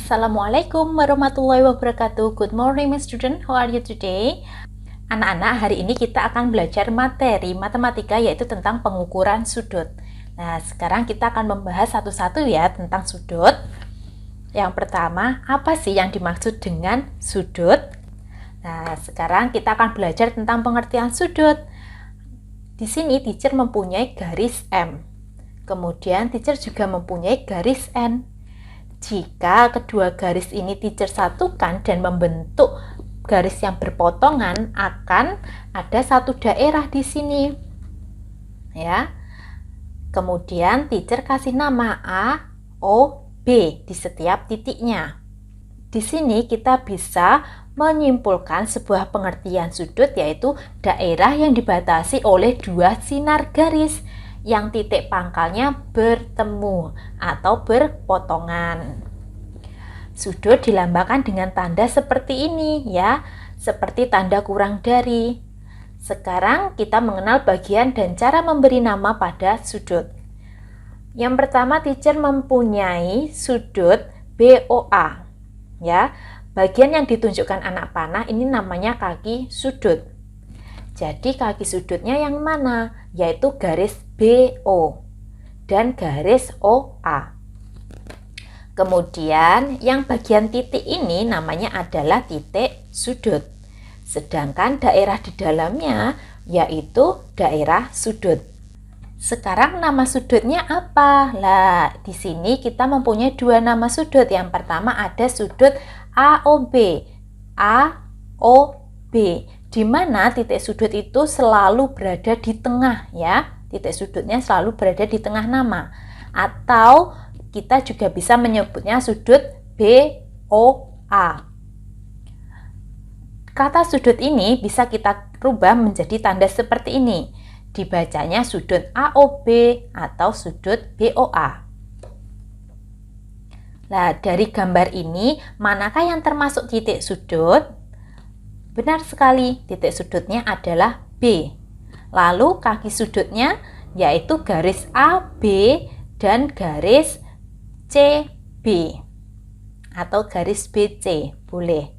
Assalamualaikum warahmatullahi wabarakatuh. Good morning, my student. How are you today? Anak-anak, hari ini kita akan belajar materi matematika yaitu tentang pengukuran sudut. Nah, sekarang kita akan membahas satu-satu ya tentang sudut. Yang pertama, apa sih yang dimaksud dengan sudut? Nah, sekarang kita akan belajar tentang pengertian sudut. Di sini teacher mempunyai garis M. Kemudian teacher juga mempunyai garis N. Jika kedua garis ini teacher satukan dan membentuk garis yang berpotongan, akan ada satu daerah di sini. Ya. Kemudian teacher kasih nama A, O, B di setiap titiknya. Di sini kita bisa menyimpulkan sebuah pengertian sudut, yaitu daerah yang dibatasi oleh dua sinar garis yang titik pangkalnya bertemu atau berpotongan. Sudut dilambangkan dengan tanda seperti ini ya, seperti tanda kurang dari. Sekarang kita mengenal bagian dan cara memberi nama pada sudut. Yang pertama, teacher mempunyai sudut BOA. Ya, bagian yang ditunjukkan anak panah ini namanya kaki sudut. Jadi kaki sudutnya yang mana? Yaitu garis BO dan garis OA. Kemudian yang bagian titik ini namanya adalah titik sudut. Sedangkan daerah di dalamnya yaitu daerah sudut. Sekarang nama sudutnya apa? Lah, di sini kita mempunyai dua nama sudut. Yang pertama ada sudut AOB. AOB. Di mana titik sudut itu selalu berada di tengah ya. Titik sudutnya selalu berada di tengah nama. Atau kita juga bisa menyebutnya sudut BOA. Kata sudut ini bisa kita rubah menjadi tanda seperti ini. Dibacanya sudut AOB atau sudut BOA. Nah, dari gambar ini, manakah yang termasuk titik sudut? Benar sekali, titik sudutnya adalah B. Lalu kaki sudutnya yaitu garis AB dan garis CB atau garis BC, boleh.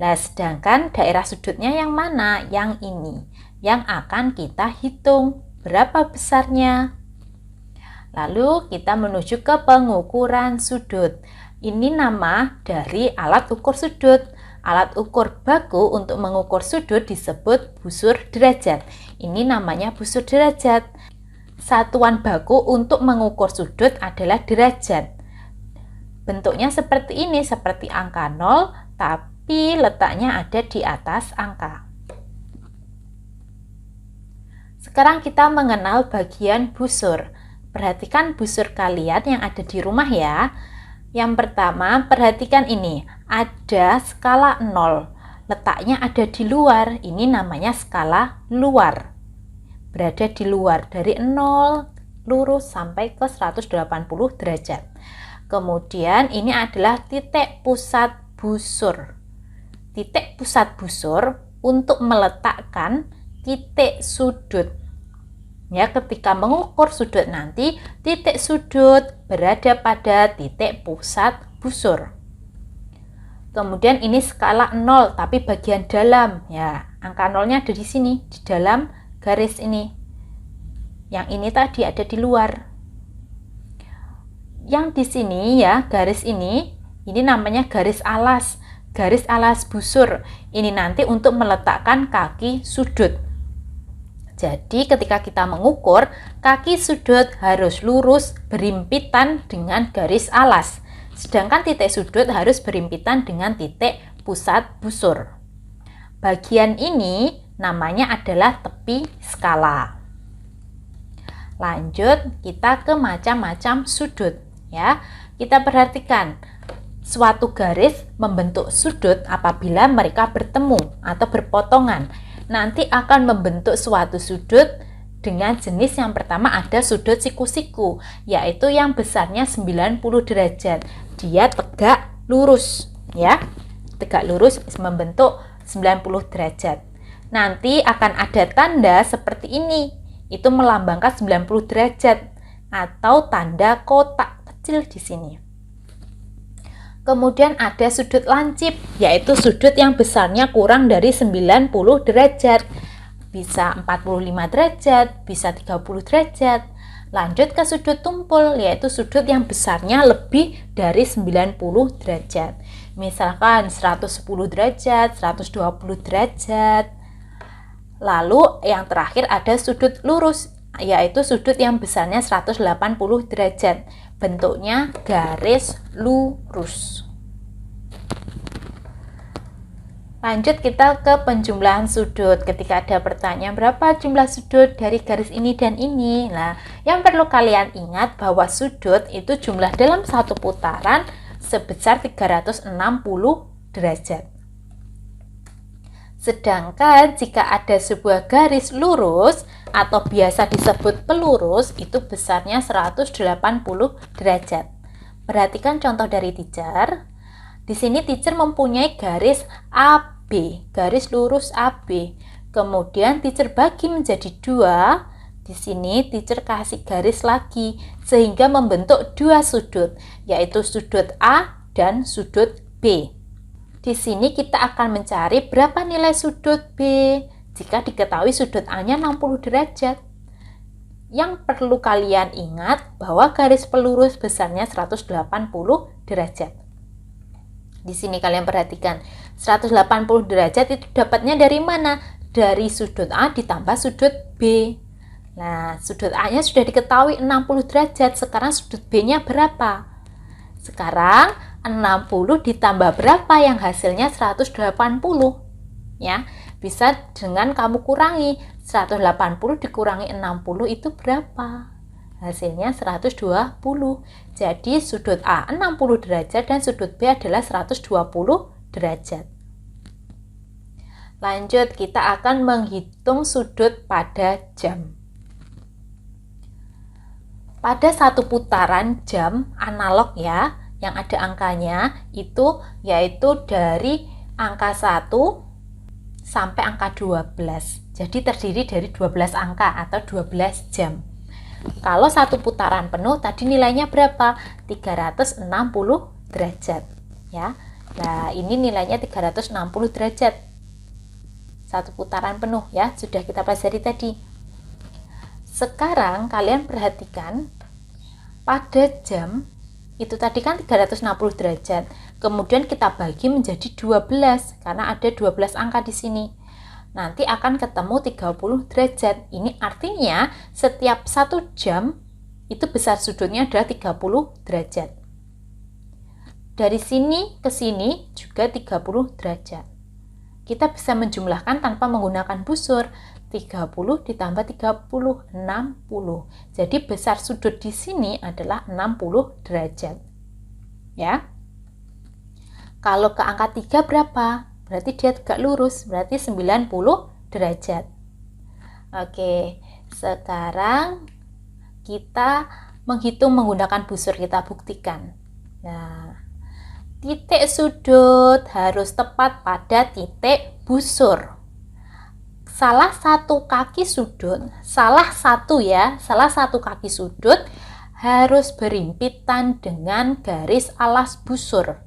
Nah, sedangkan daerah sudutnya yang mana? Yang ini, yang akan kita hitung berapa besarnya. Lalu kita menuju ke pengukuran sudut. Ini nama dari alat ukur sudut. Alat ukur baku untuk mengukur sudut disebut busur derajat. Ini namanya busur derajat. Satuan baku untuk mengukur sudut adalah derajat. Bentuknya seperti ini, seperti angka 0, tapi letaknya ada di atas angka. Sekarang kita mengenal bagian busur. Perhatikan busur kalian yang ada di rumah ya. Yang pertama, perhatikan ini, ada skala 0, letaknya ada di luar, ini namanya skala luar. Berada di luar, dari 0 lurus sampai ke 180 derajat. Kemudian ini adalah titik pusat busur. Titik pusat busur untuk meletakkan titik sudut. Ya, ketika mengukur sudut nanti, titik sudut berada pada titik pusat busur. Kemudian ini skala 0, tapi bagian dalam. Ya, angka 0-nya ada di sini, di dalam garis ini. Yang ini tadi ada di luar. Yang di sini ya, garis ini namanya garis alas. Garis alas busur. Ini nanti untuk meletakkan kaki sudut. Jadi ketika kita mengukur, kaki sudut harus lurus berimpitan dengan garis alas. Sedangkan titik sudut harus berimpitan dengan titik pusat busur. Bagian ini namanya adalah tepi skala. Lanjut, kita ke macam-macam sudut. Ya, kita perhatikan suatu garis membentuk sudut apabila mereka bertemu atau berpotongan. Nanti akan membentuk suatu sudut dengan jenis yang pertama ada sudut siku-siku, yaitu yang besarnya 90 derajat. Dia tegak lurus, ya. Tegak lurus membentuk 90 derajat. Nanti akan ada tanda seperti ini. Itu melambangkan 90 derajat atau tanda kotak kecil di sini. Kemudian ada sudut lancip, yaitu sudut yang besarnya kurang dari 90 derajat. Bisa 45 derajat, bisa 30 derajat. Lanjut ke sudut tumpul, yaitu sudut yang besarnya lebih dari 90 derajat. Misalkan 110 derajat, 120 derajat. Lalu yang terakhir ada sudut lurus, yaitu sudut yang besarnya 180 derajat. Bentuknya garis lurus. Lanjut kita ke penjumlahan sudut. Ketika ada pertanyaan berapa jumlah sudut dari garis ini dan ini. Nah, yang perlu kalian ingat bahwa sudut itu jumlah dalam satu putaran sebesar 360 derajat. Sedangkan jika ada sebuah garis lurus atau biasa disebut pelurus, itu besarnya 180 derajat. Perhatikan contoh dari teacher. Di sini teacher mempunyai garis AB, garis lurus AB. Kemudian teacher bagi menjadi 2. Di sini teacher kasih garis lagi sehingga membentuk 2 sudut, yaitu sudut A dan sudut B. Di sini kita akan mencari berapa nilai sudut B jika diketahui sudut A-nya 60 derajat. Yang perlu kalian ingat bahwa garis pelurus besarnya 180 derajat. Di sini kalian perhatikan, 180 derajat itu dapatnya dari mana? Dari sudut A ditambah sudut B. Nah, sudut A-nya sudah diketahui 60 derajat, sekarang sudut B-nya berapa? Sekarang 60 ditambah berapa yang hasilnya 180? Ya, bisa dengan kamu kurangi. 180 dikurangi 60 itu berapa? Hasilnya 120. Jadi sudut A 60 derajat dan sudut B adalah 120 derajat. Lanjut, kita akan menghitung sudut pada jam. Pada satu putaran jam analog ya, yang ada angkanya itu yaitu dari angka 1 sampai angka 12. Jadi terdiri dari 12 angka atau 12 jam. Kalau satu putaran penuh tadi nilainya berapa? 360 derajat ya. Nah, ini nilainya 360 derajat. Satu putaran penuh ya, sudah kita pelajari tadi. Sekarang kalian perhatikan pada jam itu tadi kan 360 derajat. Kemudian kita bagi menjadi 12 karena ada 12 angka di sini. Nanti akan ketemu 30 derajat. Ini artinya setiap 1 jam itu besar sudutnya adalah 30 derajat. Dari sini ke sini juga 30 derajat. Kita bisa menjumlahkan tanpa menggunakan busur. 30 ditambah 30, 60. Jadi besar sudut di sini adalah 60 derajat. Ya. Kalau ke angka 3 berapa? Berarti dia tegak lurus, berarti 90 derajat. Oke, sekarang kita menghitung menggunakan busur, kita buktikan. Nah, titik sudut harus tepat pada titik busur. Salah satu kaki sudut harus berimpitan dengan garis alas busur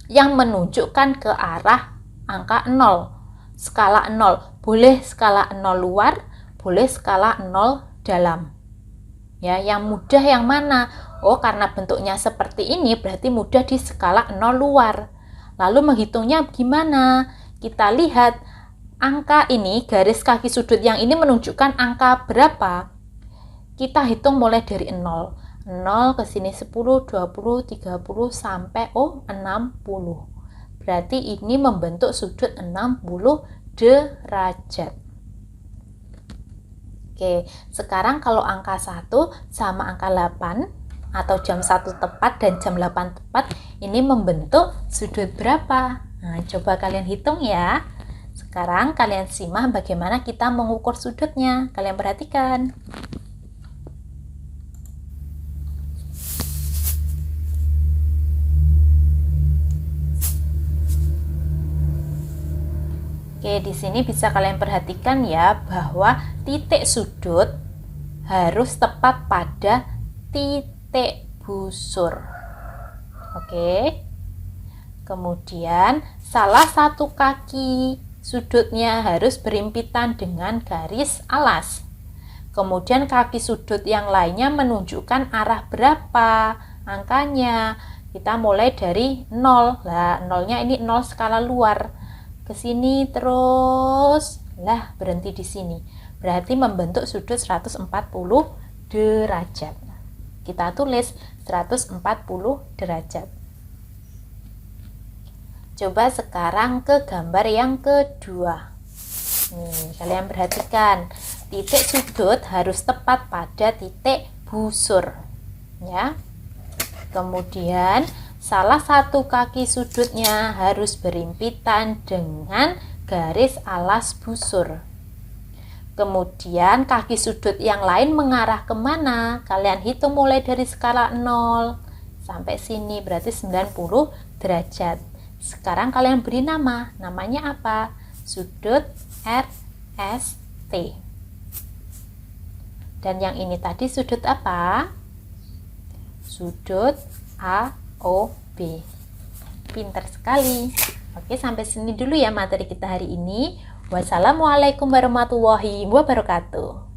yang menunjukkan ke arah angka 0. Skala 0, boleh skala 0 luar, boleh skala 0 dalam. Ya, yang mudah yang mana? Oh, karena bentuknya seperti ini berarti mudah di skala 0 luar. Lalu menghitungnya gimana? Kita lihat angka ini, garis kaki sudut yang ini menunjukkan angka berapa? Kita hitung mulai dari 0. 0 ke sini 10, 20, 30 sampai 60. Berarti ini membentuk sudut 60 derajat. Oke, sekarang kalau angka 1 sama angka 8 atau jam 1 tepat dan jam 8 tepat, ini membentuk sudut berapa? Nah, coba kalian hitung ya. Sekarang kalian simak bagaimana kita mengukur sudutnya. Kalian perhatikan. Oke, di sini bisa kalian perhatikan ya bahwa titik sudut harus tepat pada titik busur. Oke. Kemudian salah satu kaki sudutnya harus berimpitan dengan garis alas. Kemudian kaki sudut yang lainnya menunjukkan arah berapa angkanya. Kita mulai dari 0. Lah, nolnya ini 0 skala luar. Ke sini terus. Lah, berhenti di sini. Berarti membentuk sudut 140 derajat. Kita tulis 140 derajat. Coba sekarang ke gambar yang kedua. Nih, kalian perhatikan. Titik sudut harus tepat pada titik busur. Ya. Kemudian, salah satu kaki sudutnya harus berimpitan dengan garis alas busur. Kemudian kaki sudut yang lain mengarah kemana? Kalian hitung mulai dari skala 0 sampai sini, berarti 90 derajat. Sekarang kalian beri nama. Namanya apa? Sudut RST. Dan yang ini tadi sudut apa? Sudut AOB. Pintar sekali. Oke, sampai sini dulu ya materi kita hari ini. Wassalamualaikum warahmatullahi wabarakatuh.